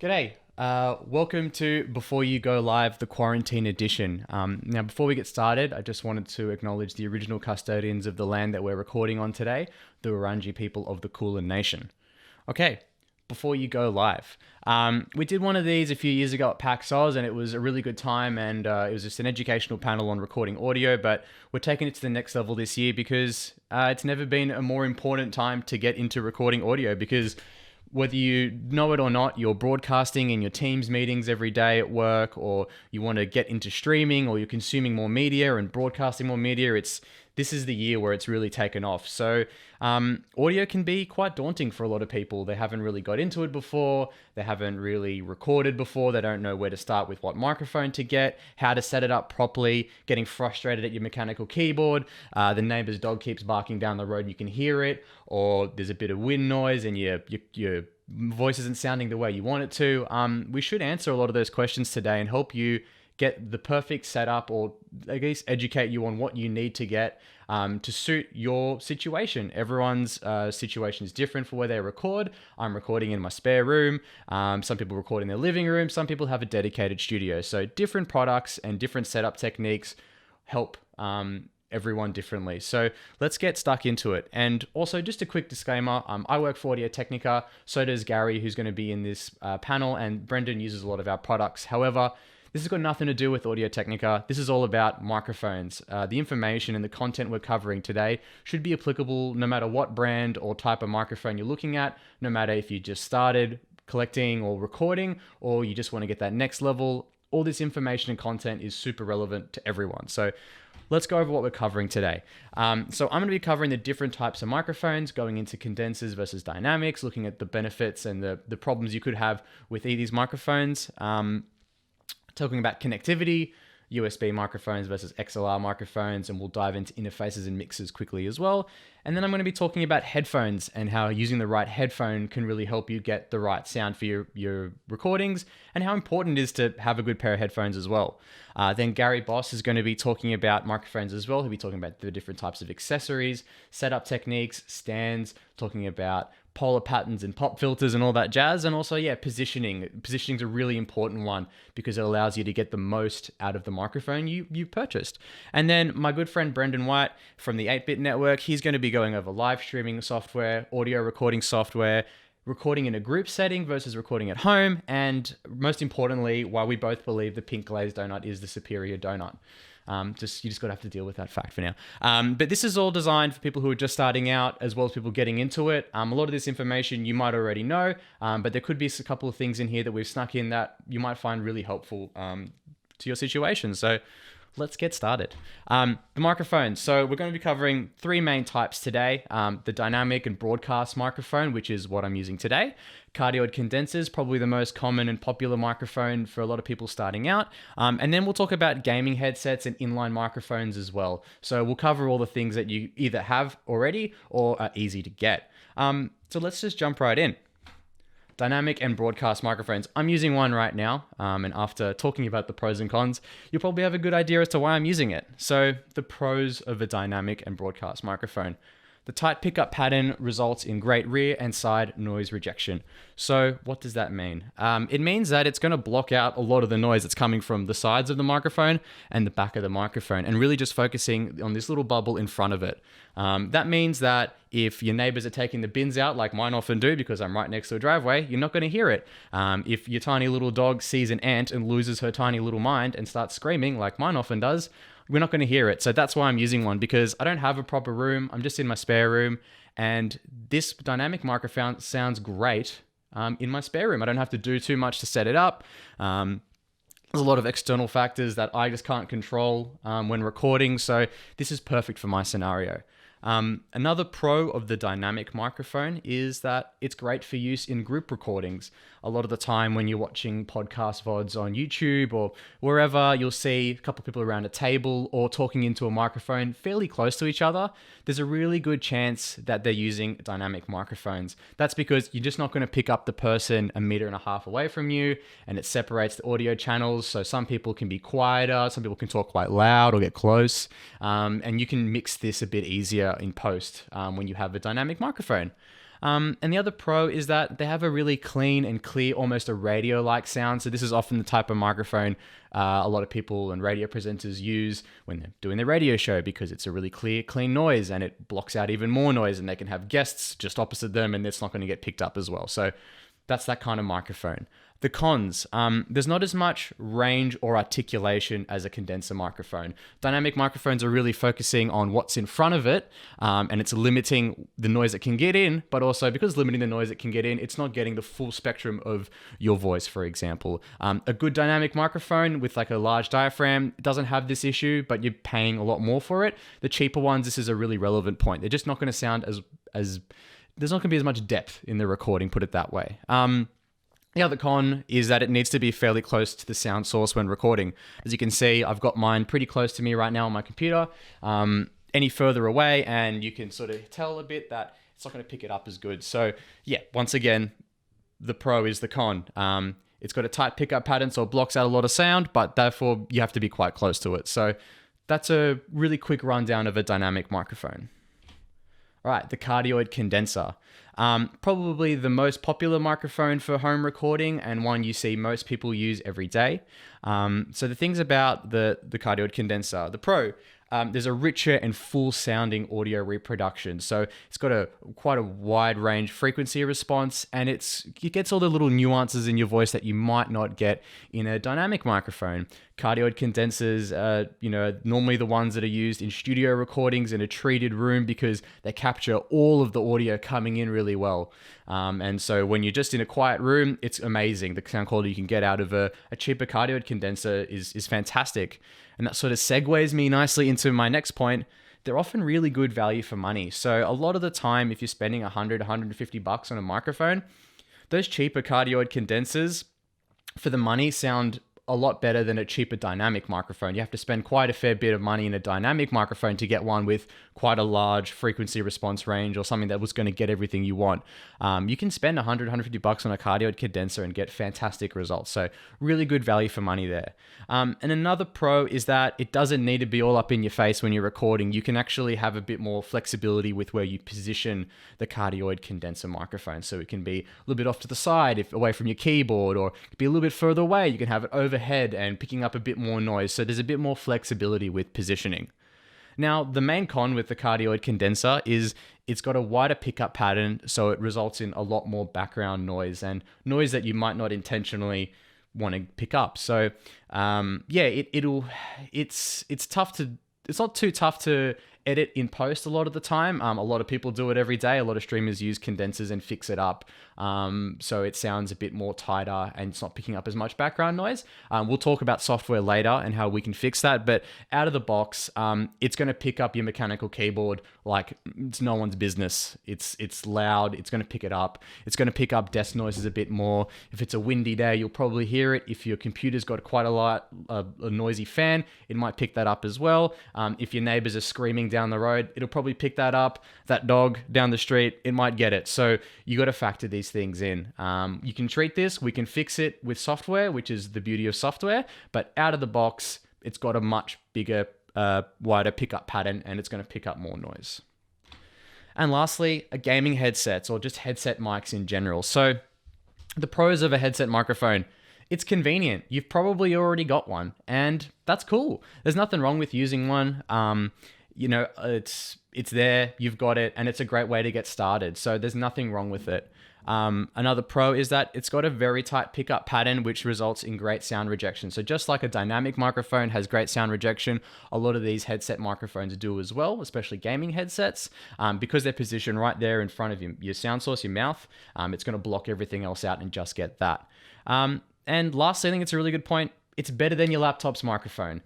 G'day. Welcome to Before You Go Live, the quarantine edition. Now, before we get started, I just wanted to acknowledge the original custodians of the land that we're recording on today, the Wurundjeri people of the Kulin Nation. Okay, before you go live. We did one of these a few years ago at PAX Oz, and it was a really good time, and it was just an educational panel on recording audio, but we're taking it to the next level this year because it's never been a more important time to get into recording audio because whether you know it or not, you're broadcasting in your Teams meetings every day at work, or you want to get into streaming, or you're consuming more media and broadcasting more media. This is the year where it's really taken off. So audio can be quite daunting for a lot of people. They haven't really got into it before. They haven't really recorded before. They don't know where to start with what microphone to get, how to set it up properly, getting frustrated at your mechanical keyboard. The neighbor's dog keeps barking down the road and you can hear it, or there's a bit of wind noise and your voice isn't sounding the way you want it to. We should answer a lot of those questions today and help you get the perfect setup, or I guess educate you on what you need to get to suit your situation. Everyone's situation is different for where they record. I'm recording in my spare room. Some people record in their living room. Some people have a dedicated studio. So different products and different setup techniques help everyone differently. So let's get stuck into it. And also just a quick disclaimer, I work for Audio Technica, so does Gary, who's going to be in this panel, and Brendan uses a lot of our products. However, this has got nothing to do with Audio Technica. This is all about microphones. The information and the content we're covering today should be applicable no matter what brand or type of microphone you're looking at, no matter if you just started collecting or recording, or you just want to get that next level. All this information and content is super relevant to everyone. So let's go over what we're covering today. So I'm going to be covering the different types of microphones, going into condensers versus dynamics, looking at the benefits and the problems you could have with these microphones. Talking about connectivity, USB microphones versus XLR microphones, and we'll dive into interfaces and mixers quickly as well. And then I'm going to be talking about headphones and how using the right headphone can really help you get the right sound for your recordings, and how important it is to have a good pair of headphones as well. Then Gary Boss is going to be talking about microphones as well. He'll be talking about the different types of accessories, setup techniques, stands, talking about polar patterns and pop filters and all that jazz. And also, positioning. Positioning's a really important one because it allows you to get the most out of the microphone you purchased. And then my good friend Brendan White from the 8-Bit Network, he's going to be going over live streaming software, audio recording software, recording in a group setting versus recording at home, and most importantly, why we both believe the pink glazed donut is the superior donut. You just gotta have to deal with that fact for now. But this is all designed for people who are just starting out, as well as people getting into it. A lot of this information you might already know, but there could be a couple of things in here that we've snuck in that you might find really helpful to your situation. So let's get started. The microphones. So we're going to be covering three main types today. The dynamic and broadcast microphone, which is what I'm using today. Cardioid condensers, probably the most common and popular microphone for a lot of people starting out. And then we'll talk about gaming headsets and inline microphones as well. So we'll cover all the things that you either have already or are easy to get. So let's just jump right in. Dynamic and broadcast microphones. I'm using one right now, and after talking about the pros and cons, you'll probably have a good idea as to why I'm using it. So the pros of a dynamic and broadcast microphone. The tight pickup pattern results in great rear and side noise rejection. So what does that mean? It means that it's going to block out a lot of the noise that's coming from the sides of the microphone and the back of the microphone, and really just focusing on this little bubble in front of it. That means that if your neighbors are taking the bins out, like mine often do because I'm right next to a driveway, you're not going to hear it. If your tiny little dog sees an ant and loses her tiny little mind and starts screaming, like mine often does, we're not going to hear it. So that's why I'm using one, because I don't have a proper room. I'm just in my spare room, and this dynamic microphone sounds great in my spare room. I don't have to do too much to set it up. There's a lot of external factors that I just can't control when recording, so this is perfect for my scenario. Another pro of the dynamic microphone is that it's great for use in group recordings. A lot of the time when you're watching podcast VODs on YouTube or wherever, you'll see a couple of people around a table or talking into a microphone fairly close to each other. There's a really good chance that they're using dynamic microphones. That's because you're just not going to pick up the person 1.5 meters away from you, and it separates the audio channels. So some people can be quieter, some people can talk quite loud or get close, and you can mix this a bit easier in post when you have a dynamic microphone. And the other pro is that they have a really clean and clear, almost a radio-like sound. So this is often the type of microphone a lot of people and radio presenters use when they're doing their radio show, because it's a really clear, clean noise and it blocks out even more noise, and they can have guests just opposite them and it's not going to get picked up as well. So that's that kind of microphone. The cons, there's not as much range or articulation as a condenser microphone. Dynamic microphones are really focusing on what's in front of it, and it's limiting the noise it can get in, but also because limiting the noise it can get in, it's not getting the full spectrum of your voice, for example. A good dynamic microphone with like a large diaphragm doesn't have this issue, but you're paying a lot more for it. The cheaper ones, this is a really relevant point. They're just not going to sound as there's not going to be as much depth in the recording, put it that way. The other con is that it needs to be fairly close to the sound source when recording. As you can see, I've got mine pretty close to me right now on my computer. Any further away, and you can sort of tell a bit that it's not going to pick it up as good. So yeah, once again, the pro is the con. It's got a tight pickup pattern, so it blocks out a lot of sound, but therefore you have to be quite close to it. So that's a really quick rundown of a dynamic microphone. All right, the cardioid condenser. Probably the most popular microphone for home recording and one you see most people use every day. So the things about the cardioid condenser, the pro, there's a richer and full sounding audio reproduction. So it's got quite a wide range frequency response, and it gets all the little nuances in your voice that you might not get in a dynamic microphone. Cardioid condensers are, normally the ones that are used in studio recordings in a treated room because they capture all of the audio coming in really well. And so when you're just in a quiet room, it's amazing. The sound quality you can get out of a cheaper cardioid condenser is fantastic. And that sort of segues me nicely into my next point. They're often really good value for money. So a lot of the time, if you're spending $100, $150 on a microphone, those cheaper cardioid condensers for the money sound a lot better than a cheaper dynamic microphone. You have to spend quite a fair bit of money in a dynamic microphone to get one with quite a large frequency response range or something that was going to get everything you want. You can spend $100, $150 on a cardioid condenser and get fantastic results. So really good value for money there. And another pro is that it doesn't need to be all up in your face when you're recording. You can actually have a bit more flexibility with where you position the cardioid condenser microphone. So it can be a little bit off to the side, if away from your keyboard, or it could be a little bit further away. You can have it overhead and picking up a bit more noise. So there's a bit more flexibility with positioning. Now, the main con with the cardioid condenser is it's got a wider pickup pattern, so it results in a lot more background noise and noise that you might not intentionally want to pick up. So, it's tough to. It's not too tough to edit in post a lot of the time. A lot of people do it every day. A lot of streamers use condensers and fix it up. So it sounds a bit more tighter and it's not picking up as much background noise. We'll talk about software later and how we can fix that. But out of the box, it's going to pick up your mechanical keyboard like it's no one's business. It's loud. It's going to pick it up. It's going to pick up desk noises a bit more. If it's a windy day, you'll probably hear it. If your computer's got quite a noisy fan, it might pick that up as well. If your neighbors are screaming down the road, it'll probably pick that up. That dog down the street, it might get it. So you got to factor these things in. You can treat this. We can fix it with software, which is the beauty of software. But out of the box, it's got a much bigger, wider pickup pattern, and it's going to pick up more noise. And lastly, a gaming headsets or just headset mics in general. So the pros of a headset microphone: it's convenient. You've probably already got one, and that's cool. There's nothing wrong with using one. It's there, you've got it, and it's a great way to get started. So there's nothing wrong with it. Another pro is that it's got a very tight pickup pattern, which results in great sound rejection. So just like a dynamic microphone has great sound rejection, a lot of these headset microphones do as well, especially gaming headsets, because they're positioned right there in front of your sound source, your mouth. It's going to block everything else out and just get that. And lastly, I think it's a really good point. It's better than your laptop's microphone.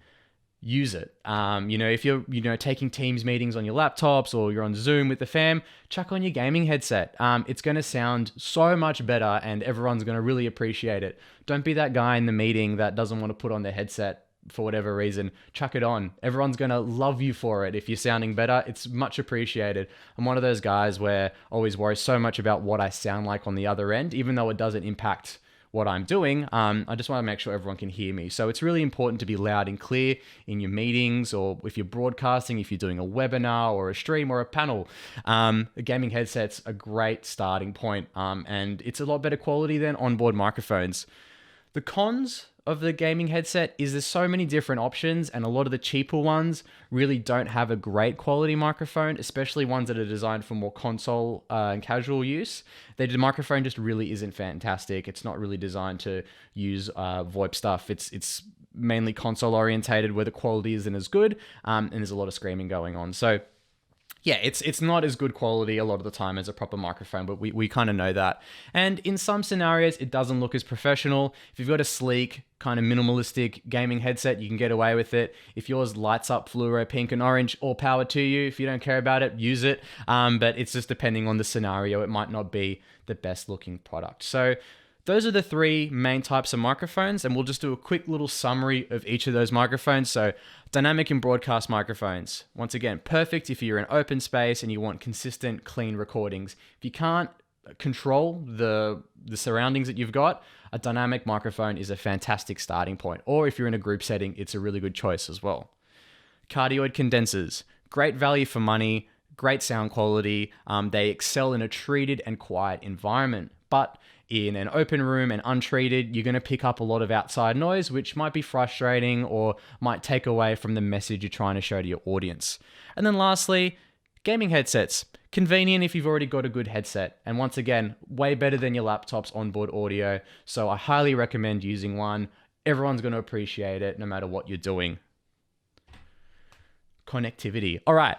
Use it. If you're taking Teams meetings on your laptops or you're on Zoom with the fam, chuck on your gaming headset. It's going to sound so much better and everyone's going to really appreciate it. Don't be that guy in the meeting that doesn't want to put on their headset for whatever reason. Chuck it on. Everyone's going to love you for it. If you're sounding better, it's much appreciated. I'm one of those guys where I always worry so much about what I sound like on the other end, even though it doesn't impact what I'm doing, I just want to make sure everyone can hear me. So it's really important to be loud and clear in your meetings, or if you're broadcasting, if you're doing a webinar or a stream or a panel. A gaming headset's a great starting point, and it's a lot better quality than onboard microphones. The cons of the gaming headset is there's so many different options, and a lot of the cheaper ones really don't have a great quality microphone, especially ones that are designed for more console and casual use. The microphone just really isn't fantastic. It's not really designed to use VoIP stuff. It's mainly console orientated, where the quality isn't as good, and there's a lot of screaming going on. So yeah, it's not as good quality a lot of the time as a proper microphone, but we kind of know that. And in some scenarios, it doesn't look as professional. If you've got a sleek, kind of minimalistic gaming headset, you can get away with it. If yours lights up fluoro pink and orange, all power to you. If you don't care about it, use it. But it's just depending on the scenario, it might not be the best looking product. So those are the three main types of microphones, and we'll just do a quick little summary of each of those microphones. So dynamic and broadcast microphones. Once again, perfect if you're in open space and you want consistent, clean recordings. If you can't control the surroundings that you've got, a dynamic microphone is a fantastic starting point. Or if you're in a group setting, it's a really good choice as well. Cardioid condensers. Great value for money, great sound quality. They excel in a treated and quiet environment. But in an open room and untreated, you're going to pick up a lot of outside noise, which might be frustrating or might take away from the message you're trying to show to your audience. And then lastly, gaming headsets. Convenient if you've already got a good headset. And once again, way better than your laptop's onboard audio. So I highly recommend using one. Everyone's going to appreciate it no matter what you're doing. Connectivity. All right.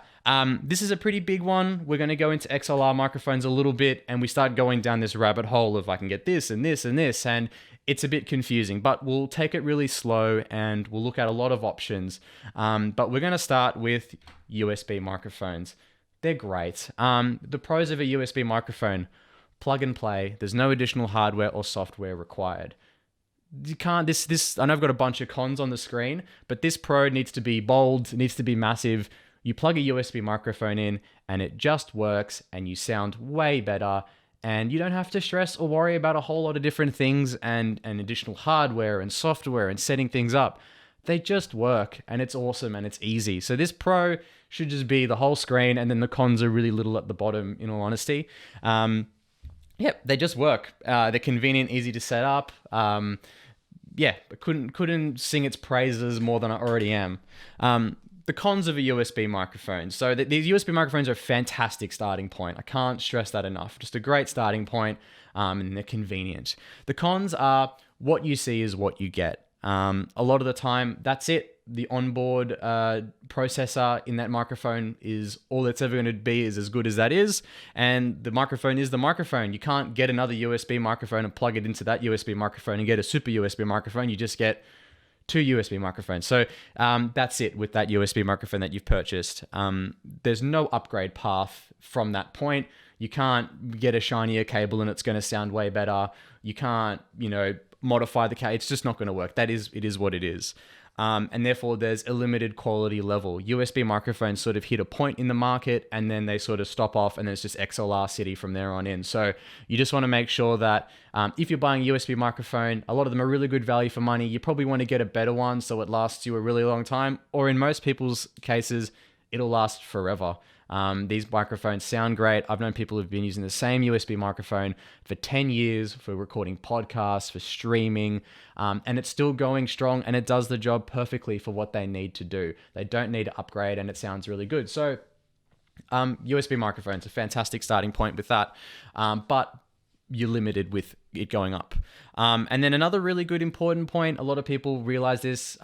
This is a pretty big one. We're going to go into XLR microphones a little bit, and we start going down this rabbit hole of I can get this and this and this, and it's a bit confusing, but we'll take it really slow and we'll look at a lot of options. But we're going to start with USB microphones. They're great. The pros of a USB microphone: plug and play. There's no additional hardware or software required. You can't, I know I've got a bunch of cons on the screen, but this pro needs to be bold, needs to be massive. You plug a USB microphone in and it just works, and you sound way better, and you don't have to stress or worry about a whole lot of different things and additional hardware and software and setting things up. They just work, and it's awesome and it's easy. So this pro should just be the whole screen, and then the cons are really little at the bottom, in all honesty. Yep, they just work. They're convenient, easy to set up. Yeah, couldn't sing its praises more than I already am. The cons of a USB microphone. So these USB microphones are a fantastic starting point. I can't stress that enough. Just a great starting point, and they're convenient. The cons are what you see is what you get. A lot of the time, that's it. The onboard processor in that microphone is all it's ever going to be, is as good as that is. And the microphone is the microphone. You can't get another USB microphone and plug it into that USB microphone and get a super USB microphone. You just get two USB microphones. So that's it with that USB microphone that you've purchased. There's no upgrade path from that point. You can't get a shinier cable and it's going to sound way better. You can't, modify the cable. It's just not going to work. It is what it is. And therefore there's a limited quality level. USB microphones sort of hit a point in the market and then they sort of stop off, and then it's just XLR city from there on in. So you just want to make sure that if you're buying a USB microphone, a lot of them are really good value for money. You probably want to get a better one so it lasts you a really long time, or in most people's cases, it'll last forever. These microphones sound great. I've known people who've been using the same USB microphone for 10 years for recording podcasts, for streaming, and it's still going strong, and it does the job perfectly for what they need to do. They don't need to upgrade, and it sounds really good. So USB microphones, a fantastic starting point with that, but you're limited with it going up. And then another really good important point, a lot of people realize this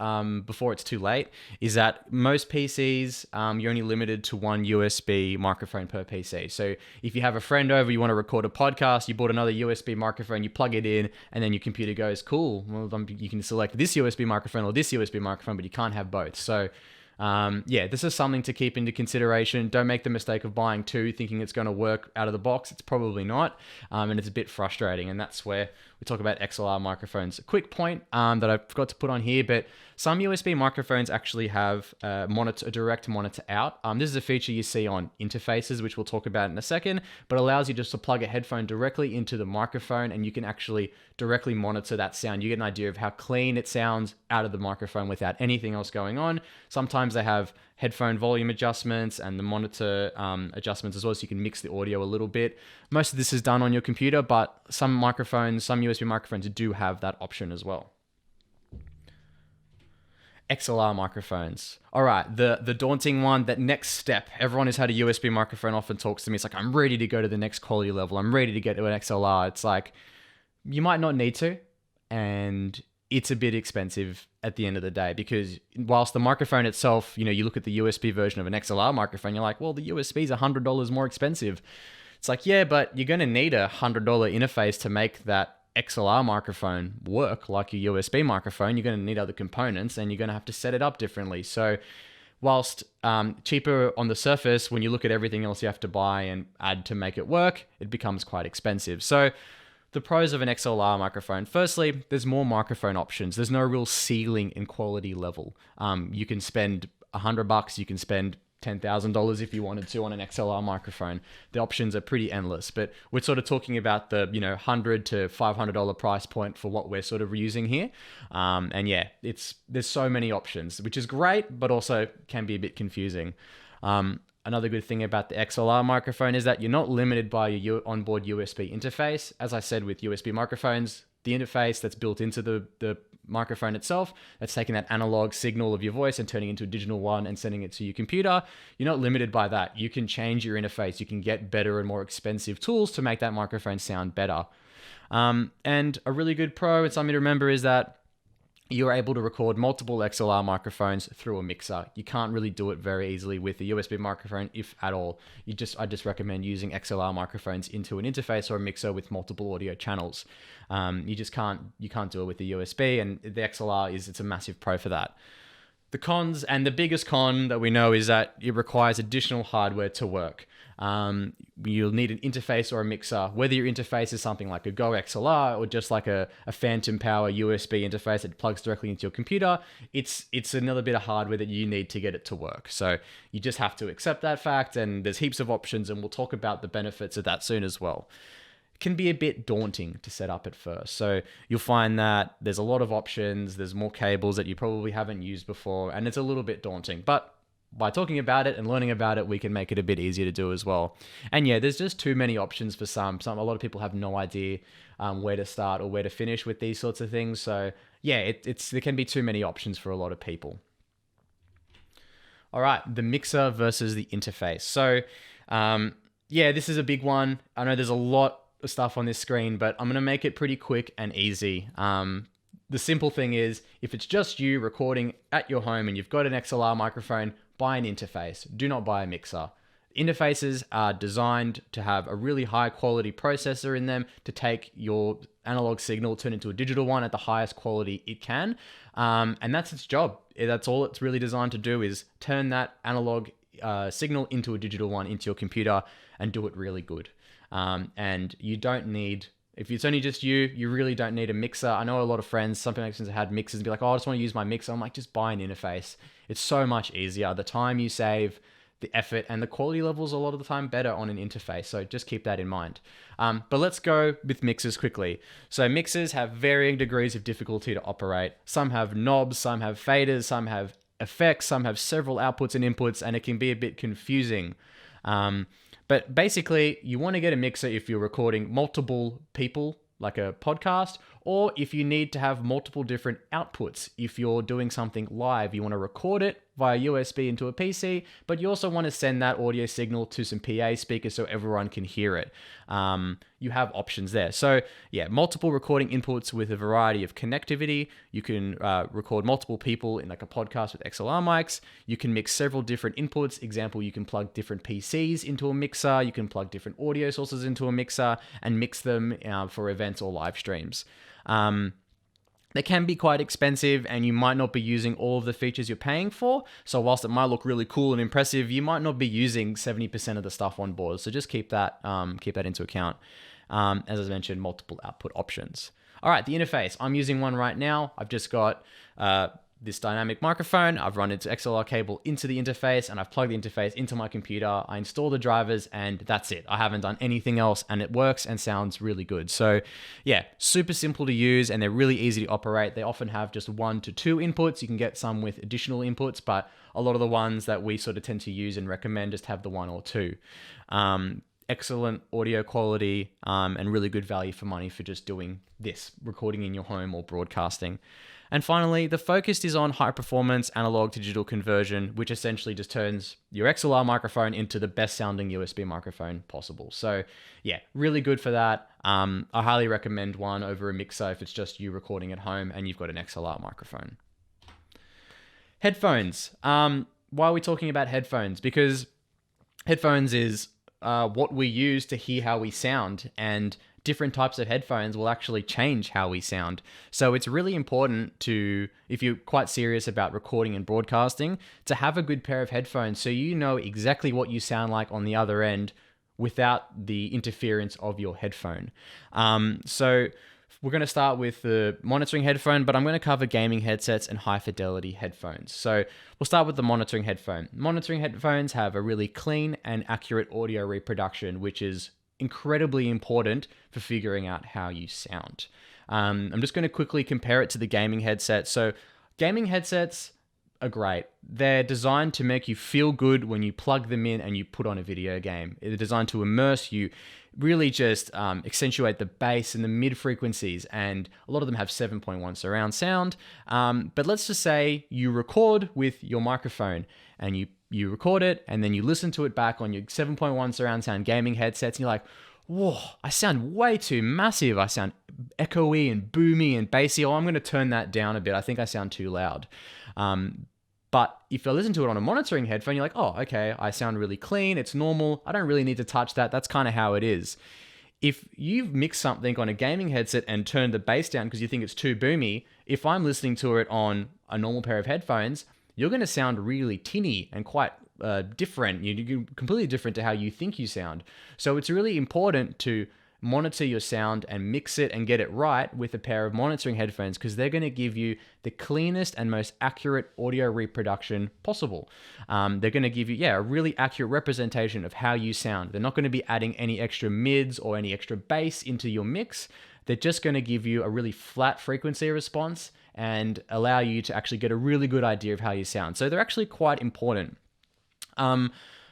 before it's too late, is that most PCs, you're only limited to one USB microphone per PC. So if you have a friend over, you want to record a podcast, you bought another USB microphone, you plug it in, and then your computer goes, cool, well, you can select this USB microphone or this USB microphone, but you can't have both. So this is something to keep into consideration. Don't make the mistake of buying two thinking it's going to work out of the box. It's probably not, and it's a bit frustrating, and that's where we talk about XLR microphones. A quick point that I forgot to put on here, but Some USB microphones actually have a direct monitor out. This is a feature you see on interfaces, which we'll talk about in a second, but allows you just to plug a headphone directly into the microphone, and you can actually directly monitor that sound. You get an idea of how clean it sounds out of the microphone without anything else going on. Sometimes they have headphone volume adjustments and the monitor adjustments as well, so you can mix the audio a little bit. Most of this is done on your computer, but some USB microphones do have that option as well. XLR microphones. All right, the daunting one, that next step. Everyone who's had a USB microphone often talks to me. It's like, I'm ready to go to the next quality level. I'm ready to get to an XLR. It's like, you might not need to, and it's a bit expensive at the end of the day, because whilst the microphone itself, you look at the USB version of an XLR microphone, you're like, well, the USB is $100 more expensive. It's like, yeah, but you're going to need a $100 interface to make that XLR microphone work like your USB microphone. You're going to need other components, and you're going to have to set it up differently. So whilst cheaper on the surface, when you look at everything else you have to buy and add to make it work, it becomes quite expensive. So the pros of an XLR microphone: firstly, there's more microphone options. There's no real ceiling in quality level. You can spend $100, you can spend $10,000 if you wanted to on an XLR microphone. The options are pretty endless, but we're sort of talking about the $100 to $500 price point for what we're sort of using here. And yeah, there's so many options, which is great, but also can be a bit confusing. Another good thing about the XLR microphone is that you're not limited by your onboard USB interface. As I said, with USB microphones, the interface that's built into the microphone itself, that's taking that analog signal of your voice and turning it into a digital one and sending it to your computer, you're not limited by that. You can change your interface. You can get better and more expensive tools to make that microphone sound better. And a really good pro and something to remember is that you're able to record multiple XLR microphones through a mixer. You can't really do it very easily with a USB microphone, if at all. I just recommend using XLR microphones into an interface or a mixer with multiple audio channels. You can't do it with the USB, and the XLR it's a massive pro for that. The cons, and the biggest con that we know, is that it requires additional hardware to work. You'll need an interface or a mixer, whether your interface is something like a Go XLR or just like a Phantom Power USB interface that plugs directly into your computer. It's another bit of hardware that you need to get it to work. So you just have to accept that fact, and there's heaps of options, and we'll talk about the benefits of that soon as well. It can be a bit daunting to set up at first. So you'll find that there's a lot of options, there's more cables that you probably haven't used before, and it's a little bit daunting. But by talking about it and learning about it, we can make it a bit easier to do as well. And yeah, there's just too many options for some. A lot of people have no idea where to start or where to finish with these sorts of things. So yeah, there can be too many options for a lot of people. All right, the mixer versus the interface. So yeah, this is a big one. I know there's a lot of stuff on this screen, but I'm going to make it pretty quick and easy. The simple thing is, if it's just you recording at your home and you've got an XLR microphone, buy an interface. Do not buy a mixer. Interfaces are designed to have a really high quality processor in them to take your analog signal, turn it into a digital one at the highest quality it can. And that's its job. That's all it's really designed to do, is turn that analog signal into a digital one into your computer and do it really good. And you don't need, if it's only just you really don't need a mixer. I know a lot of friends, some people have had mixers and be like, oh, I just want to use my mixer. I'm like, just buy an interface. It's so much easier. The time you save, the effort, and the quality levels a lot of the time better on an interface. So just keep that in mind. But let's go with mixers quickly. So mixers have varying degrees of difficulty to operate. Some have knobs, some have faders, some have effects, some have several outputs and inputs, and it can be a bit confusing. But basically, you want to get a mixer if you're recording multiple people, like a podcast, or if you need to have multiple different outputs. If you're doing something live, you want to record it via USB into a PC, but you also want to send that audio signal to some PA speakers so everyone can hear it. You have options there. So yeah, multiple recording inputs with a variety of connectivity. You can record multiple people in like a podcast with XLR mics. You can mix several different inputs. Example, you can plug different PCs into a mixer. You can plug different audio sources into a mixer and mix them for events or live streams. They can be quite expensive, and you might not be using all of the features you're paying for. So whilst it might look really cool and impressive, you might not be using 70% of the stuff on board. So just keep that into account. As I mentioned, multiple output options. All right, the interface. I'm using one right now. I've just got this dynamic microphone. I've run its XLR cable into the interface, and I've plugged the interface into my computer. I install the drivers, and that's it. I haven't done anything else, and it works and sounds really good. So yeah, super simple to use, and they're really easy to operate. They often have just 1 to 2 inputs. You can get some with additional inputs, but a lot of the ones that we sort of tend to use and recommend just have the 1 or 2. Excellent audio quality, and really good value for money for just doing this, recording in your home or broadcasting. And finally, the focus is on high performance analog to digital conversion, which essentially just turns your XLR microphone into the best sounding USB microphone possible. So yeah, really good for that. I highly recommend one over a mixer if it's just you recording at home and you've got an XLR microphone. Headphones. Why are we talking about headphones? Because headphones is what we use to hear how we sound, and different types of headphones will actually change how we sound. So it's really important to, if you're quite serious about recording and broadcasting, to have a good pair of headphones so you know exactly what you sound like on the other end without the interference of your headphone. So we're going to start with the monitoring headphone, but I'm going to cover gaming headsets and high fidelity headphones. So we'll start with the monitoring headphone. Monitoring headphones have a really clean and accurate audio reproduction, which is incredibly important for figuring out how you sound. I'm just going to quickly compare it to the gaming headset. So gaming headsets are great. They're designed to make you feel good when you plug them in and you put on a video game. They're designed to immerse you, really just accentuate the bass and the mid frequencies, and a lot of them have 7.1 surround sound. But let's just say you record with your microphone and you record it and then you listen to it back on your 7.1 surround sound gaming headsets, and you're like, whoa, I sound way too massive. I sound echoey and boomy and bassy. Oh, I'm going to turn that down a bit. I think I sound too loud. But if you listen to it on a monitoring headphone, you're like, oh, okay, I sound really clean. It's normal. I don't really need to touch that. That's kind of how it is. If you've mixed something on a gaming headset and turned the bass down because you think it's too boomy, if I'm listening to it on a normal pair of headphones, you're going to sound really tinny and quite different. You're completely different to how you think you sound. So it's really important to monitor your sound and mix it and get it right with a pair of monitoring headphones, because they're going to give you the cleanest and most accurate audio reproduction possible. They're going to give you, a really accurate representation of how you sound. They're not going to be adding any extra mids or any extra bass into your mix. They're just going to give you a really flat frequency response and allow you to actually get a really good idea of how you sound. So they're actually quite important.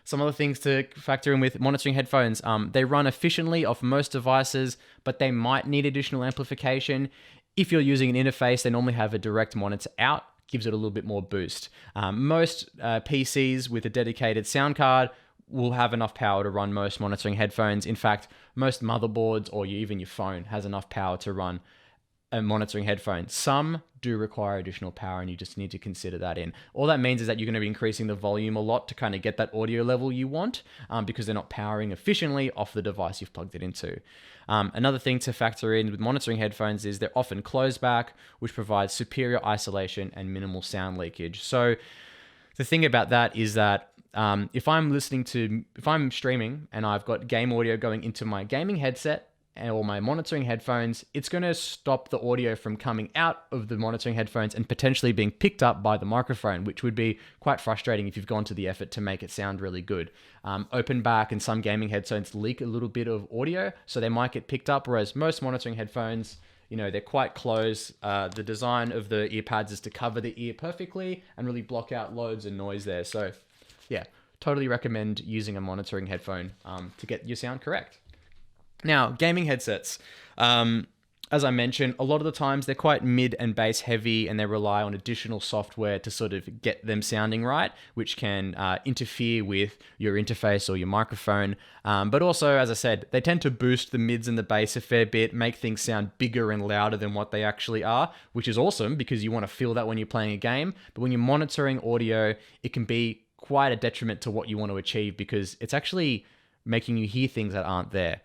Some other things to factor in with monitoring headphones, they run efficiently off most devices, but they might need additional amplification. If you're using an interface, they normally have a direct monitor out, gives it a little bit more boost. Most PCs with a dedicated sound card will have enough power to run most monitoring headphones. In fact, most motherboards or even your phone has enough power to run a monitoring headphone. Some do require additional power, and you just need to consider that in. All that means is that you're going to be increasing the volume a lot to kind of get that audio level you want, because they're not powering efficiently off the device you've plugged it into. Another thing to factor in with monitoring headphones is they're often closed back, which provides superior isolation and minimal sound leakage. So the thing about that is that if I'm streaming and I've got game audio going into my gaming headset or my monitoring headphones, it's going to stop the audio from coming out of the monitoring headphones and potentially being picked up by the microphone, which would be quite frustrating if you've gone to the effort to make it sound really good. Open back and some gaming headphones leak a little bit of audio, so they might get picked up, whereas most monitoring headphones, they're quite close. The design of the ear pads is to cover the ear perfectly and really block out loads of noise there. So yeah, totally recommend using a monitoring headphone to get your sound correct. Now, gaming headsets, as I mentioned, a lot of the times they're quite mid and bass heavy, and they rely on additional software to sort of get them sounding right, which can interfere with your interface or your microphone. But also, as I said, they tend to boost the mids and the bass a fair bit, make things sound bigger and louder than what they actually are, which is awesome because you want to feel that when you're playing a game. But when you're monitoring audio, it can be quite a detriment to what you want to achieve because it's actually making you hear things that aren't there.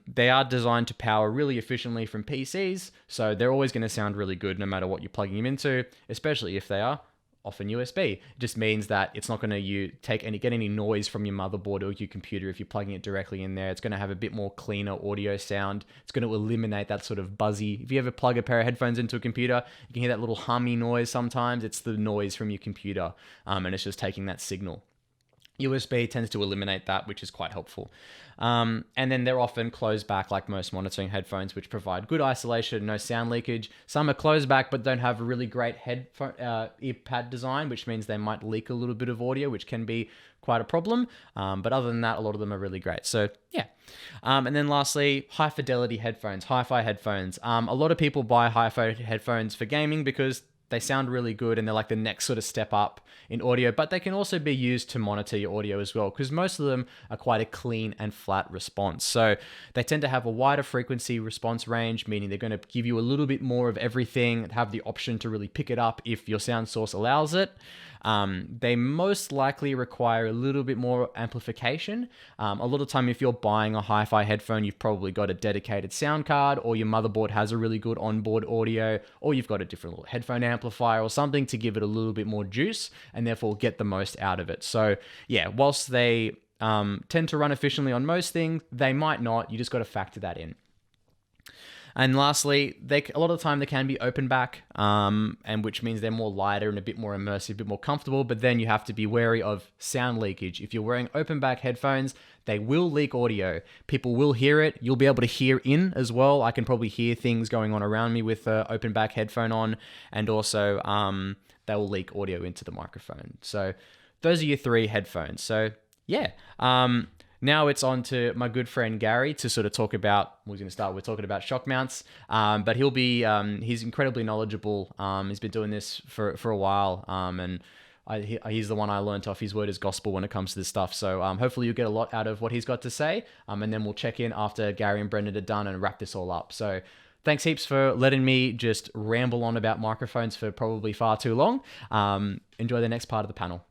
They are designed to power really efficiently from PCs, so they're always going to sound really good no matter what you're plugging them into, especially if they are often USB. It just means that it's not going to get any noise from your motherboard or your computer if you're plugging it directly in there. It's going to have a bit more cleaner audio sound. It's going to eliminate that sort of buzzy. If you ever plug a pair of headphones into a computer, you can hear that little hummy noise sometimes. It's the noise from your computer, and it's just taking that signal. USB tends to eliminate that, which is quite helpful. And then they're often closed back like most monitoring headphones, which provide good isolation, no sound leakage. Some are closed back but don't have a really great ear pad design, which means they might leak a little bit of audio, which can be quite a problem. But other than that, a lot of them are really great. So yeah. And then lastly, high fidelity headphones, hi-fi headphones. A lot of people buy hi-fi headphones for gaming because they sound really good and they're like the next sort of step up in audio, but they can also be used to monitor your audio as well, because most of them are quite a clean and flat response. So they tend to have a wider frequency response range, meaning they're going to give you a little bit more of everything, have the option to really pick it up if your sound source allows it. They most likely require a little bit more amplification. A lot of time, if you're buying a hi-fi headphone, you've probably got a dedicated sound card, or your motherboard has a really good onboard audio, or you've got a different little headphone amplifier or something to give it a little bit more juice and therefore get the most out of it. So yeah, whilst they tend to run efficiently on most things, they might not. You just got to factor that in. And lastly, a lot of the time they can be open back, and which means they're more lighter and a bit more immersive, a bit more comfortable, but then you have to be wary of sound leakage. If you're wearing open back headphones, they will leak audio. People will hear it. You'll be able to hear in as well. I can probably hear things going on around me with an open back headphone on, and also they will leak audio into the microphone. So those are your 3 headphones. So yeah. Now it's on to my good friend Gary to sort of talk about, we're going to start with talking about shock mounts, but he'll be, he's incredibly knowledgeable. He's been doing this for a while, and he's the one I learned off. His word is gospel when it comes to this stuff. So hopefully you'll get a lot out of what he's got to say, and then we'll check in after Gary and Brendan are done and wrap this all up. So thanks heaps for letting me just ramble on about microphones for probably far too long. Enjoy the next part of the panel.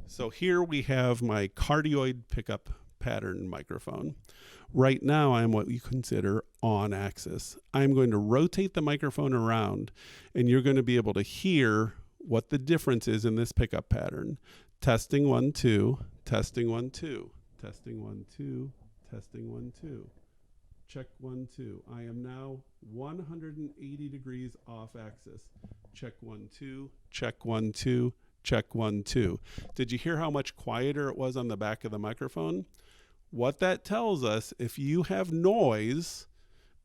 So here we have my cardioid pickup pattern microphone. Right now I'm what you consider on axis. I'm going to rotate the microphone around and you're going to be able to hear what the difference is in this pickup pattern. Testing 1 2, testing 1 2, testing 1 2, testing 1 2. Check 1 2. I am now 180 degrees off axis. Check 1 2, check 1 2. Check 1 2. Did you hear how much quieter it was on the back of the microphone? What that tells us, if you have noise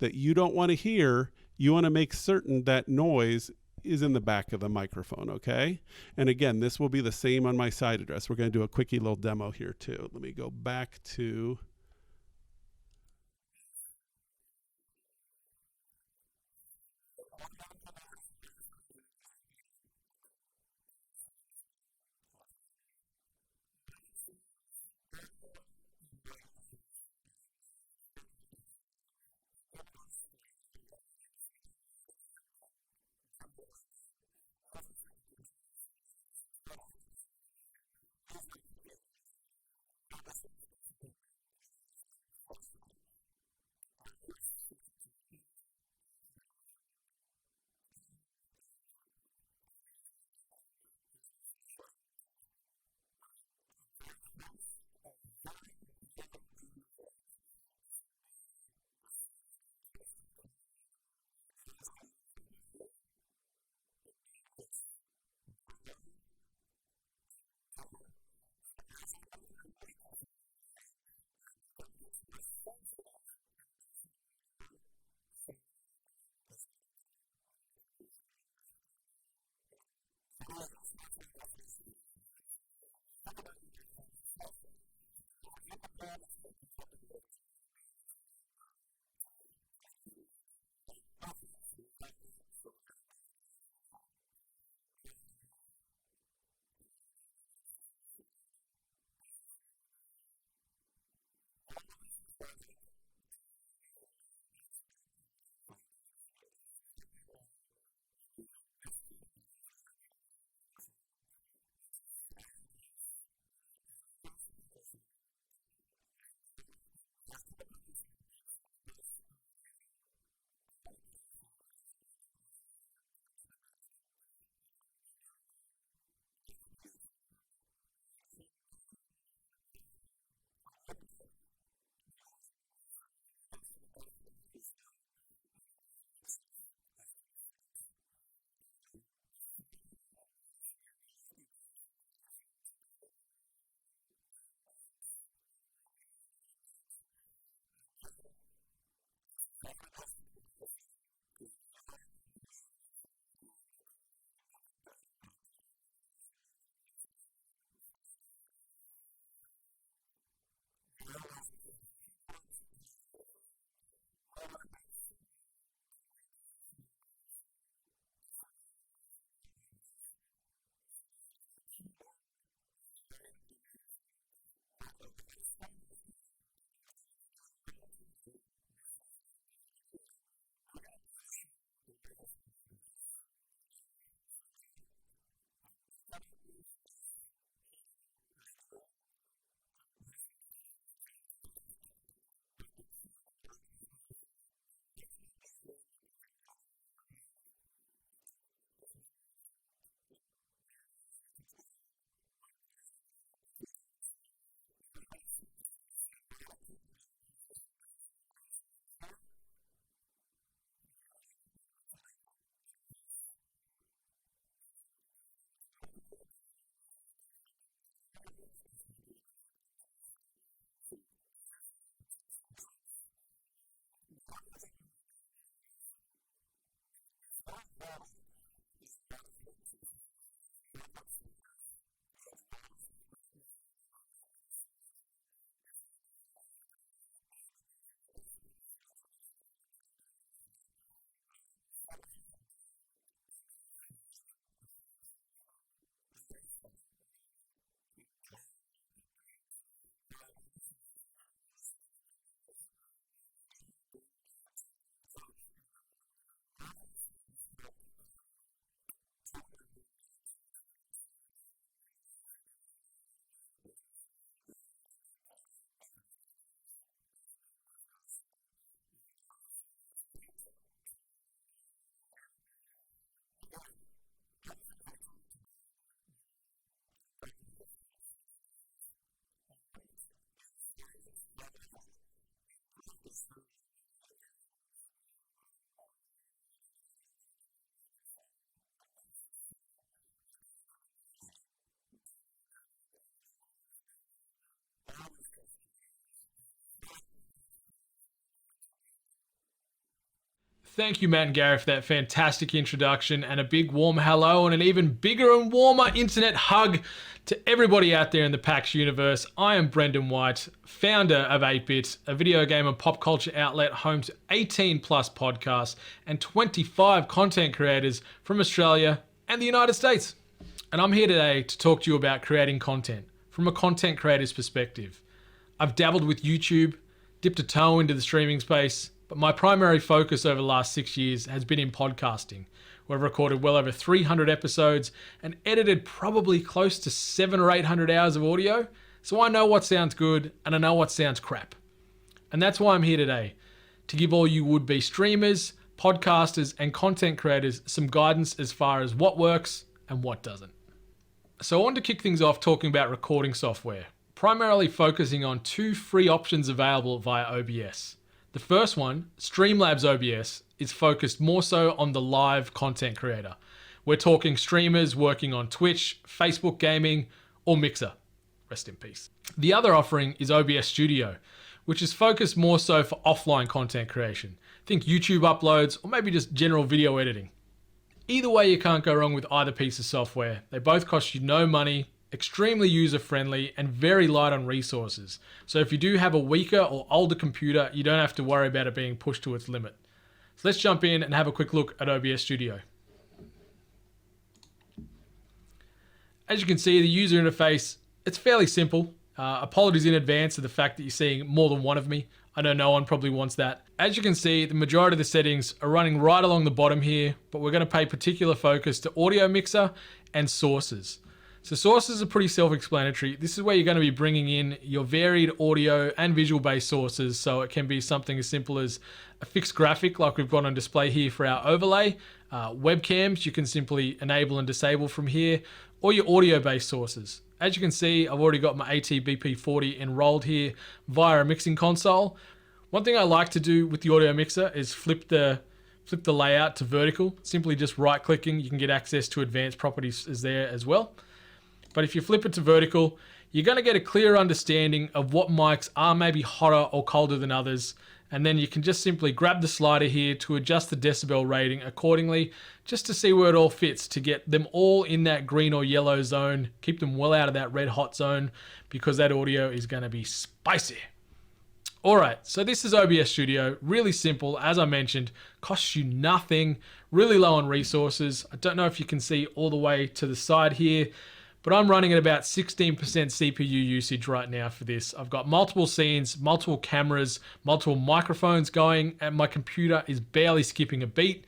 that you don't want to hear, you want to make certain that noise is in the back of the microphone, okay? And again, this will be the same on my side address. We're going to do a quickie little demo here too. Let me go back to Thank you, Matt and Gary, for that fantastic introduction, and a big warm hello and an even bigger and warmer internet hug to everybody out there in the PAX universe. I am Brendan White, founder of 8-Bit, a video game and pop culture outlet home to 18 plus podcasts and 25 content creators from Australia and the United States. And I'm here today to talk to you about creating content from a content creator's perspective. I've dabbled with YouTube, dipped a toe into the streaming space, but my primary focus over the last 6 years has been in podcasting, where I've recorded well over 300 episodes and edited probably close to 700 or 800 hours of audio, so I know what sounds good and I know what sounds crap. And that's why I'm here today, to give all you would-be streamers, podcasters, and content creators some guidance as far as what works and what doesn't. So I wanted to kick things off talking about recording software, primarily focusing on 2 free options available via OBS. The first one, Streamlabs OBS, is focused more so on the live content creator. We're talking streamers working on Twitch, Facebook Gaming, or Mixer. Rest in peace. The other offering is OBS Studio, which is focused more so for offline content creation. Think YouTube uploads or maybe just general video editing. Either way, you can't go wrong with either piece of software. They both cost you no money, extremely user-friendly, and very light on resources. So if you do have a weaker or older computer, you don't have to worry about it being pushed to its limit. So let's jump in and have a quick look at OBS Studio. As you can see, the user interface, it's fairly simple. Apologies in advance for the fact that you're seeing more than one of me. I know no one probably wants that. As you can see, the majority of the settings are running right along the bottom here, but we're going to pay particular focus to audio mixer and sources. So sources are pretty self-explanatory. This is where you're going to be bringing in your varied audio and visual-based sources. So it can be something as simple as a fixed graphic like we've got on display here for our overlay. Webcams you can simply enable and disable from here, or your audio-based sources. As you can see, I've already got my AT-BP40 enrolled here via a mixing console. One thing I like to do with the audio mixer is flip the layout to vertical. Simply just right-clicking, you can get access to advanced properties as there as well. But if you flip it to vertical, you're going to get a clear understanding of what mics are maybe hotter or colder than others. And then you can just simply grab the slider here to adjust the decibel rating accordingly, just to see where it all fits, to get them all in that green or yellow zone, keep them well out of that red hot zone, because that audio is going to be spicy. All right, so this is OBS Studio, really simple, as I mentioned, costs you nothing, really low on resources. I don't know if you can see all the way to the side here, but I'm running at about 16% CPU usage right now for this. I've got multiple scenes, multiple cameras, multiple microphones going, and my computer is barely skipping a beat.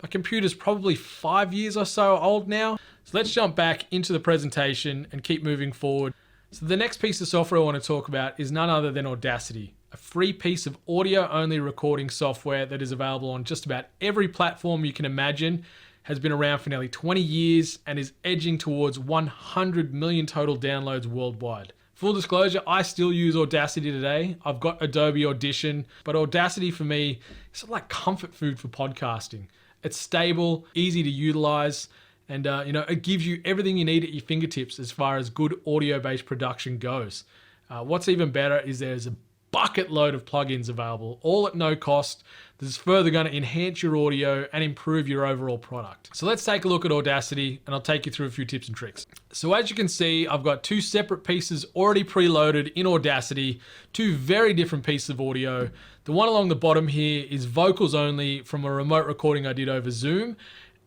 My computer's probably 5 years or so old now. So let's jump back into the presentation and keep moving forward. So the next piece of software I want to talk about is none other than Audacity, a free piece of audio-only recording software that is available on just about every platform you can imagine, has been around for nearly 20 years, and is edging towards 100 million total downloads worldwide. Full disclosure, I still use Audacity today. I've got Adobe Audition, but Audacity for me is sort of like comfort food for podcasting. It's stable, easy to utilize, and it gives you everything you need at your fingertips as far as good audio-based production goes. What's even better is there's a bucket load of plugins available, all at no cost. This is further going to enhance your audio and improve your overall product. So let's take a look at Audacity, and I'll take you through a few tips and tricks. So as you can see, I've got two separate pieces already preloaded in Audacity, two very different pieces of audio. The one along the bottom here is vocals only from a remote recording I did over Zoom.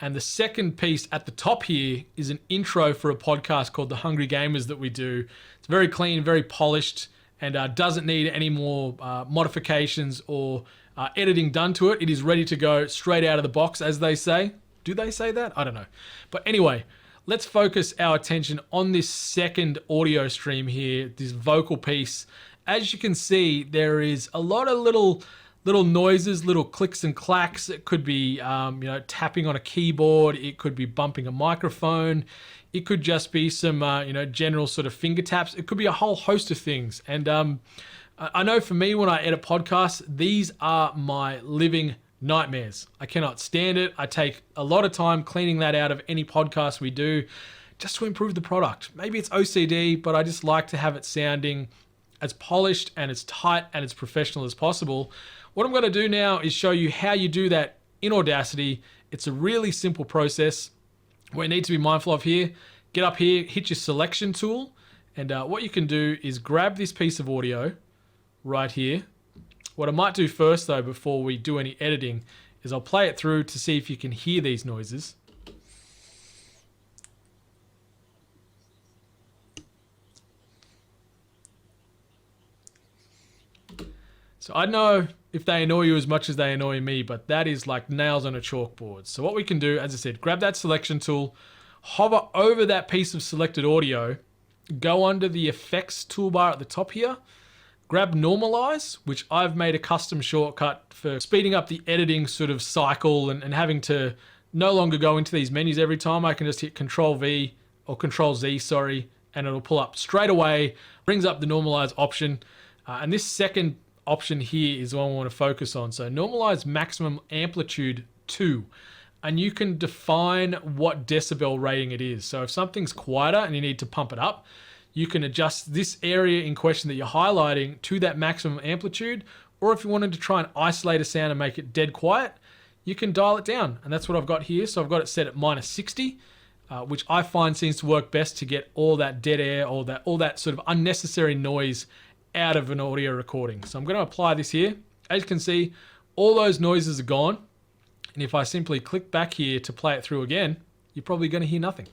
And the second piece at the top here is an intro for a podcast called The Hungry Gamers that we do. It's very clean, very polished, and doesn't need any more modifications or editing done to it. It is ready to go straight out of the box, as they say. Do they say that? I don't know. But anyway, let's focus our attention on this second audio stream here, this vocal piece. As you can see, there is a lot of little noises, little clicks and clacks. It could be tapping on a keyboard. It could be bumping a microphone. It could just be some general sort of finger taps. It could be a whole host of things. And I know for me, when I edit podcasts, these are my living nightmares. I cannot stand it. I take a lot of time cleaning that out of any podcast we do just to improve the product. Maybe it's OCD, but I just like to have it sounding as polished and as tight and as professional as possible. What I'm going to do now is show you how you do that in Audacity. It's a really simple process. What you need to be mindful of here, get up here, hit your selection tool, and what you can do is grab this piece of audio right here. What I might do first though, before we do any editing, is I'll play it through to see if you can hear these noises. So I don't know if they annoy you as much as they annoy me, but that is like nails on a chalkboard. So what we can do, as I said, grab that selection tool, hover over that piece of selected audio, go under the effects toolbar at the top here, grab normalize, which I've made a custom shortcut for speeding up the editing sort of cycle and having to no longer go into these menus every time. I can just hit Control V or Control Z, and it'll pull up straight away, brings up the normalize option. And this second option here is what I want to focus on. So normalize maximum amplitude 2, and you can define what decibel rating it is. So if something's quieter and you need to pump it up, you can adjust this area in question that you're highlighting to that maximum amplitude. Or if you wanted to try and isolate a sound and make it dead quiet, you can dial it down. And that's what I've got here. So I've got it set at -60, which I find seems to work best to get all that dead air, all that sort of unnecessary noise out of an audio recording. So I'm going to apply this here. As you can see, all those noises are gone. And if I simply click back here to play it through again, you're probably going to hear nothing.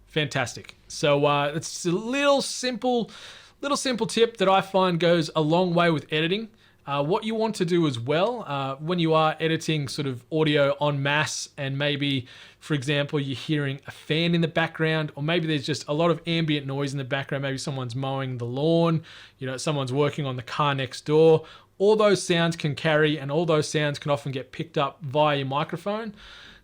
Fantastic. So it's a little simple tip that I find goes a long way with editing. What you want to do as well, when you are editing sort of audio en masse, and maybe, for example, you're hearing a fan in the background, or maybe there's just a lot of ambient noise in the background, maybe someone's mowing the lawn, someone's working on the car next door. All those sounds can carry, and all those sounds can often get picked up via your microphone.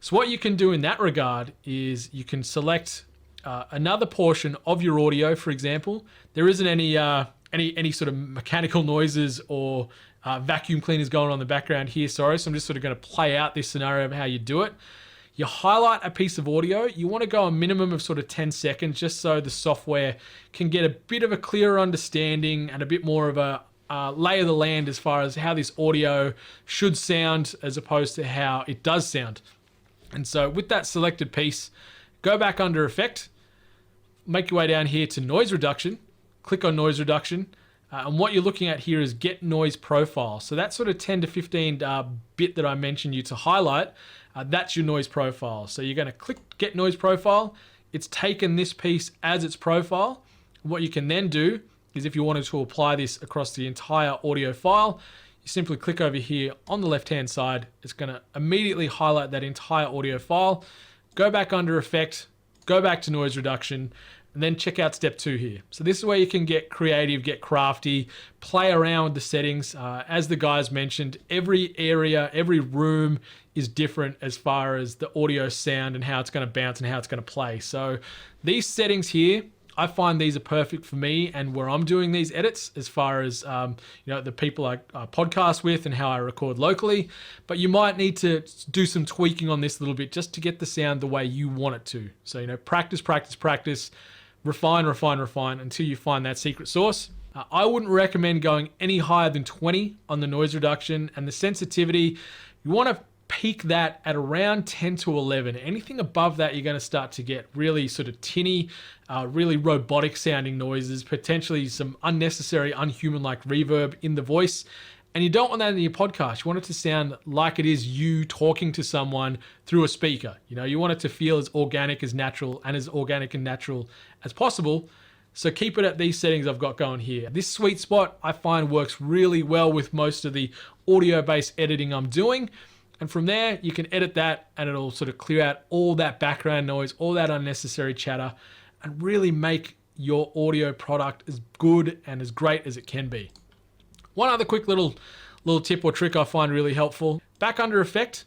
So what you can do in that regard is you can select another portion of your audio. For example, there isn't any sort of mechanical noises or vacuum cleaners going on in the background here, sorry. So I'm just sort of going to play out this scenario of how you do it. You highlight a piece of audio. You want to go a minimum of sort of 10 seconds, just so the software can get a bit of a clearer understanding and a bit more of a lay of the land as far as how this audio should sound as opposed to how it does sound. And so with that selected piece, go back under Effect, make your way down here to Noise Reduction, click on Noise Reduction, and what you're looking at here is Get Noise Profile. So that sort of 10 to 15 bit that I mentioned you to highlight, that's your noise profile. So you're going to click Get Noise Profile. It's taken this piece as its profile. What you can then do is, if you wanted to apply this across the entire audio file, you simply click over here on the left-hand side. It's going to immediately highlight that entire audio file. Go back under Effect, go back to Noise Reduction, and then check out step 2 here. So this is where you can get creative, get crafty, play around with the settings. As the guys mentioned, every area, every room is different as far as the audio sound and how it's going to bounce and how it's going to play. So these settings here, I find these are perfect for me and where I'm doing these edits, as far as the people I podcast with and how I record locally. But you might need to do some tweaking on this a little bit just to get the sound the way you want it to. So practice, refine until you find that secret sauce. I wouldn't recommend going any higher than 20 on the noise reduction, and the sensitivity, you want to peak that at around 10 to 11. Anything above that, you're going to start to get really sort of tinny, really robotic sounding noises, potentially some unnecessary, unhuman-like reverb in the voice. And you don't want that in your podcast. You want it to sound like it is you talking to someone through a speaker. You want it to feel as organic and natural as possible. So keep it at these settings I've got going here. This sweet spot I find works really well with most of the audio-based editing I'm doing. And from there, you can edit that and it'll sort of clear out all that background noise, all that unnecessary chatter, and really make your audio product as good and as great as it can be. One other quick little tip or trick I find really helpful. Back under Effect,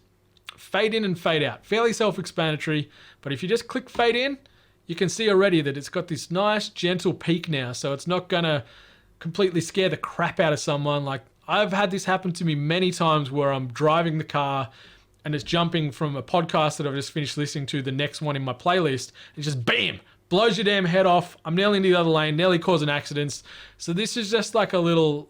fade in and fade out. Fairly self-explanatory, but if you just click fade in, you can see already that it's got this nice gentle peak now, so it's not gonna completely scare the crap out of someone. Like, I've had this happen to me many times where I'm driving the car and it's jumping from a podcast that I've just finished listening to the next one in my playlist. It's just bam, blows your damn head off. I'm nearly into the other lane, nearly causing accidents. So this is just like a little,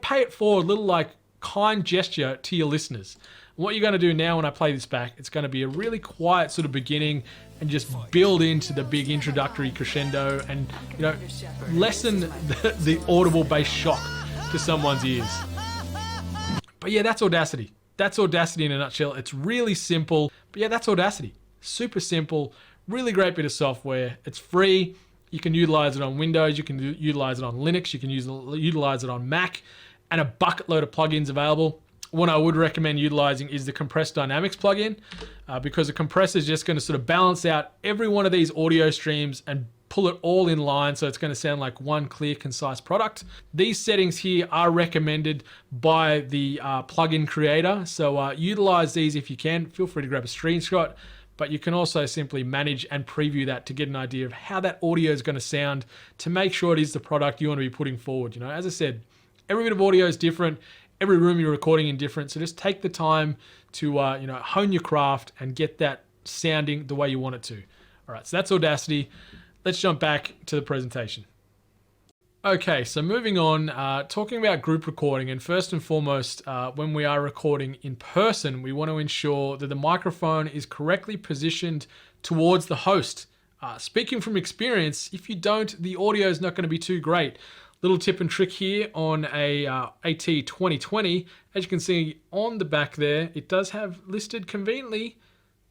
pay it forward, little like kind gesture to your listeners. And what you're going to do now when I play this back, it's going to be a really quiet sort of beginning and just build into the big introductory crescendo and, lessen the audible bass shock to someone's ears. But yeah, that's Audacity. That's Audacity in a nutshell. It's really simple, but yeah, that's Audacity. Super simple, really great bit of software. It's free. You can utilize it on Windows. You can utilize it on Linux. You can utilize it on Mac, and a bucket load of plugins available. One I would recommend utilizing is the Compress Dynamics plugin, because the compressor is just going to sort of balance out every one of these audio streams and pull it all in line, so it's going to sound like one clear, concise product. These settings here are recommended by the plugin creator, so utilize these if you can. Feel free to grab a screenshot, but you can also simply manage and preview that to get an idea of how that audio is going to sound to make sure it is the product you want to be putting forward. As I said, every bit of audio is different. Every room you're recording in different, so just take the time to hone your craft and get that sounding the way you want it to. All right, so that's Audacity. Let's jump back to the presentation. Okay, so moving on, talking about group recording, and first and foremost, when we are recording in person, we want to ensure that the microphone is correctly positioned towards the host. Speaking from experience, if you don't, the audio is not going to be too great. Little tip and trick here on a AT2020, as you can see on the back there, it does have listed conveniently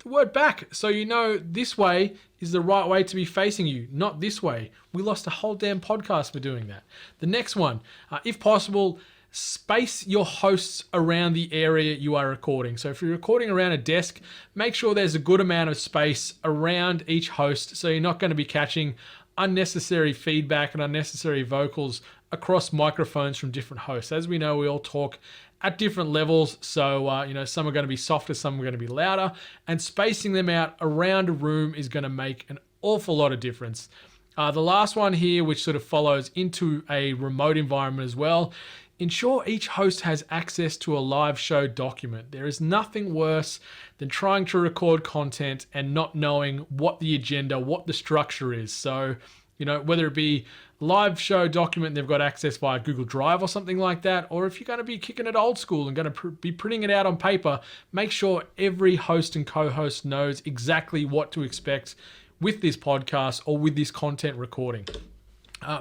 the word back. So you know this way is the right way to be facing you, not this way. We lost a whole damn podcast for doing that. The next one, if possible, space your hosts around the area you are recording. So if you're recording around a desk, make sure there's a good amount of space around each host so you're not going to be catching unnecessary feedback and unnecessary vocals across microphones from different hosts. As we know, we all talk at different levels, so some are going to be softer, some are going to be louder, and spacing them out around a room is going to make an awful lot of difference. The last one here, which sort of follows into a remote environment as well, ensure each host has access to a live show document. There is nothing worse than trying to record content and not knowing what the agenda, what the structure is. So, whether it be live show document, they've got access via Google Drive or something like that, or if you're going to be kicking it old school and going to be printing it out on paper, make sure every host and co-host knows exactly what to expect with this podcast or with this content recording.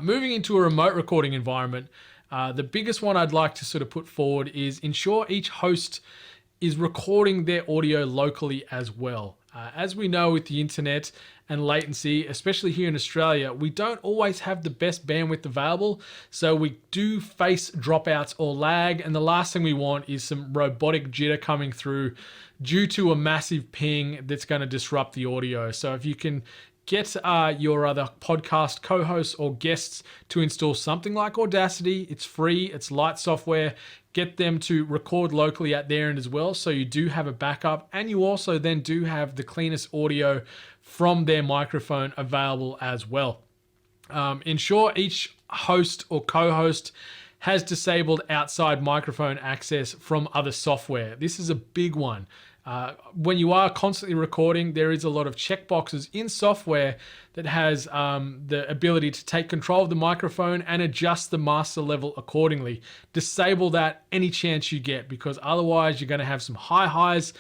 Moving into a remote recording environment, the biggest one I'd like to sort of put forward is ensure each host is recording their audio locally as well. As we know with the internet and latency, especially here in Australia, we don't always have the best bandwidth available. So we do face dropouts or lag. And the last thing we want is some robotic jitter coming through due to a massive ping that's going to disrupt the audio. So if you can get your other podcast co-hosts or guests to install something like Audacity. It's free, it's light software. Get them to record locally at their end as well, so you do have a backup, and you also then do have the cleanest audio from their microphone available as well. Ensure each host or co-host has disabled outside microphone access from other software. This is a big one. When you are constantly recording, there is a lot of checkboxes in software that has the ability to take control of the microphone and adjust the master level accordingly. Disable that any chance you get, because otherwise you're going to have some high highs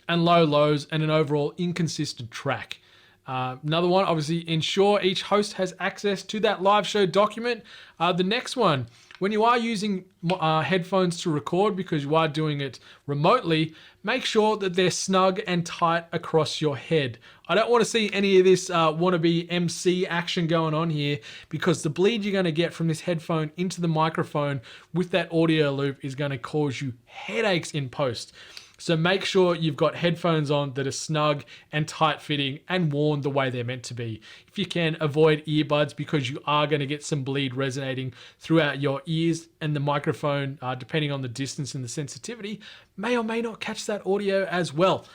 and low lows and an overall inconsistent track. Another one, obviously, ensure each host has access to that live show document. The next one, when you are using headphones to record because you are doing it remotely, make sure that they're snug and tight across your head. I don't want to see any of this wannabe MC action going on here, because the bleed you're going to get from this headphone into the microphone with that audio loop is going to cause you headaches in post. So make sure you've got headphones on that are snug and tight fitting and worn the way they're meant to be. If you can, avoid earbuds, because you are going to get some bleed resonating throughout your ears, and the microphone, depending on the distance and the sensitivity, may or may not catch that audio as well.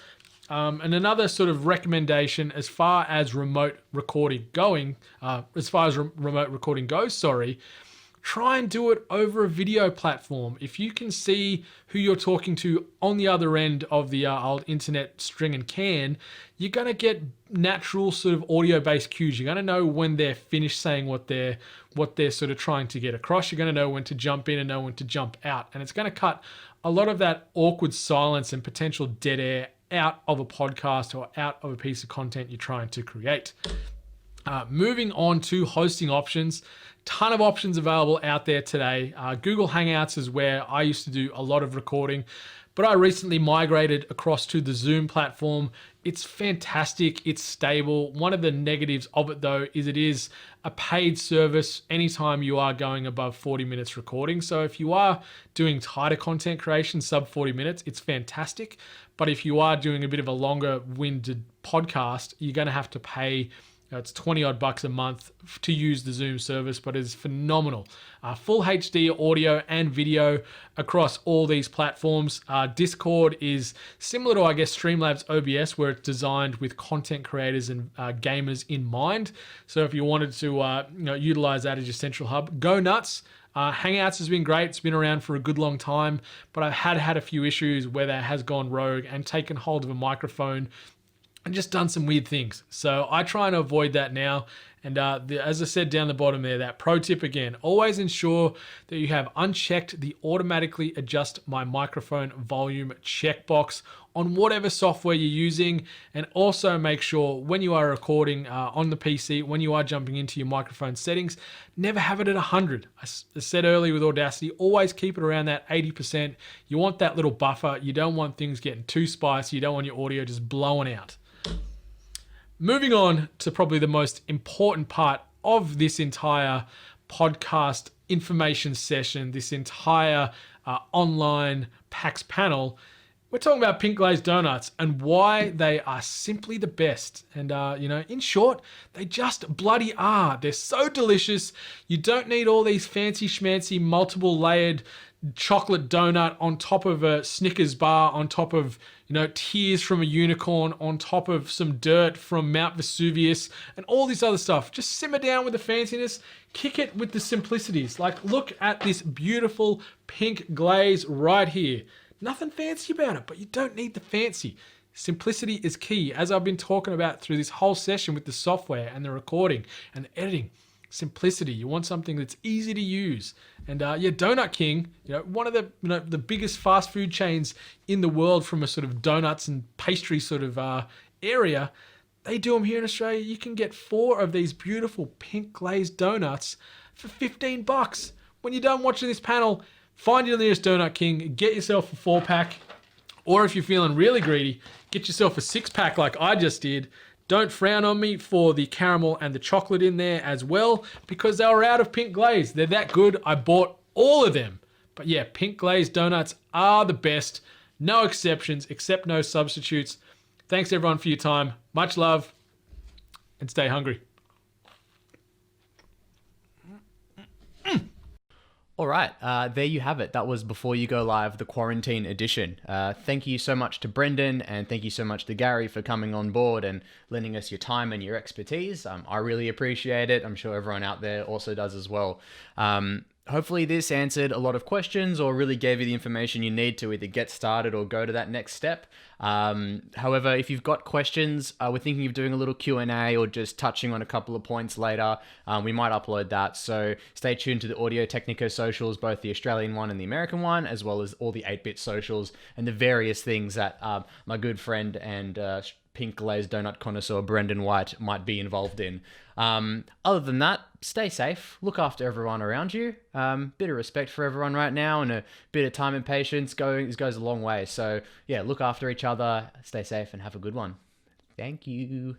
And another sort of recommendation as far as remote recording goes, try and do it over a video platform. If you can see who you're talking to on the other end of the old internet string and can, you're going to get natural sort of audio-based cues. You're going to know when they're finished saying what they're sort of trying to get across. You're going to know when to jump in and know when to jump out. And it's going to cut a lot of that awkward silence and potential dead air out of a podcast or out of a piece of content you're trying to create. Moving on to hosting options. Ton of options available out there today. Google Hangouts is where I used to do a lot of recording, but I recently migrated across to the Zoom platform. It's fantastic. It's stable. One of the negatives of it, though, is it is a paid service anytime you are going above 40 minutes recording. So if you are doing tighter content creation, sub 40 minutes, it's fantastic. But if you are doing a bit of a longer winded podcast, you're going to have to pay. It's 20 odd bucks a month to use the Zoom service, but it's phenomenal. Full HD audio and video across all these platforms. Discord is similar to, I guess, Streamlabs OBS, where it's designed with content creators and gamers in mind. So if you wanted to utilize that as your central hub, go nuts. Hangouts has been great. It's been around for a good long time, but I've had a few issues where that has gone rogue and taken hold of a microphone and just done some weird things. So I try and avoid that now. And as I said down the bottom there, that pro tip again, always ensure that you have unchecked the automatically adjust my microphone volume checkbox on whatever software you're using. And also make sure when you are recording on the PC, when you are jumping into your microphone settings, never have it at 100. I said earlier with Audacity, always keep it around that 80%. You want that little buffer. You don't want things getting too spicy. You don't want your audio just blowing out. Moving on to probably the most important part of this entire podcast information session, this entire online PAX panel, we're talking about Pink Glazed Donuts and why they are simply the best. And, in short, they just bloody are. They're so delicious. You don't need all these fancy schmancy multiple layered chocolate donut on top of a Snickers bar, on top of, tears from a unicorn, on top of some dirt from Mount Vesuvius, and all this other stuff. Just simmer down with the fanciness, kick it with the simplicities. Like, look at this beautiful pink glaze right here. Nothing fancy about it, but you don't need the fancy. Simplicity is key, as I've been talking about through this whole session with the software and the recording and the editing. Simplicity. You want something that's easy to use. And Donut King, one of the biggest fast food chains in the world from a sort of donuts and pastry sort of area, they do them here in Australia. You can get 4 of these beautiful pink glazed donuts for $15. When you're done watching this panel, find your nearest Donut King, get yourself a 4-pack, or if you're feeling really greedy, get yourself a 6-pack like I just did. Don't frown on me for the caramel and the chocolate in there as well, because they were out of pink glaze. They're that good. I bought all of them. But yeah, pink glazed donuts are the best. No exceptions, except no substitutes. Thanks everyone for your time. Much love, and stay hungry. All right, there you have it. That was Before You Go Live, the quarantine edition. Thank you so much to Brendan, and thank you so much to Gary for coming on board and lending us your time and your expertise. I really appreciate it. I'm sure everyone out there also does as well. Hopefully this answered a lot of questions or really gave you the information you need to either get started or go to that next step. However, if you've got questions, we're thinking of doing a little Q&A or just touching on a couple of points later. We might upload that. So stay tuned to the Audio Technica socials, both the Australian one and the American one, as well as all the 8-bit socials and the various things that my good friend and pink glazed donut connoisseur Brendan White might be involved in. Other than that, stay safe, look after everyone around you. Bit of respect for everyone right now, and a bit of time and patience goes a long way. So yeah, look after each other, stay safe, and have a good one. Thank you.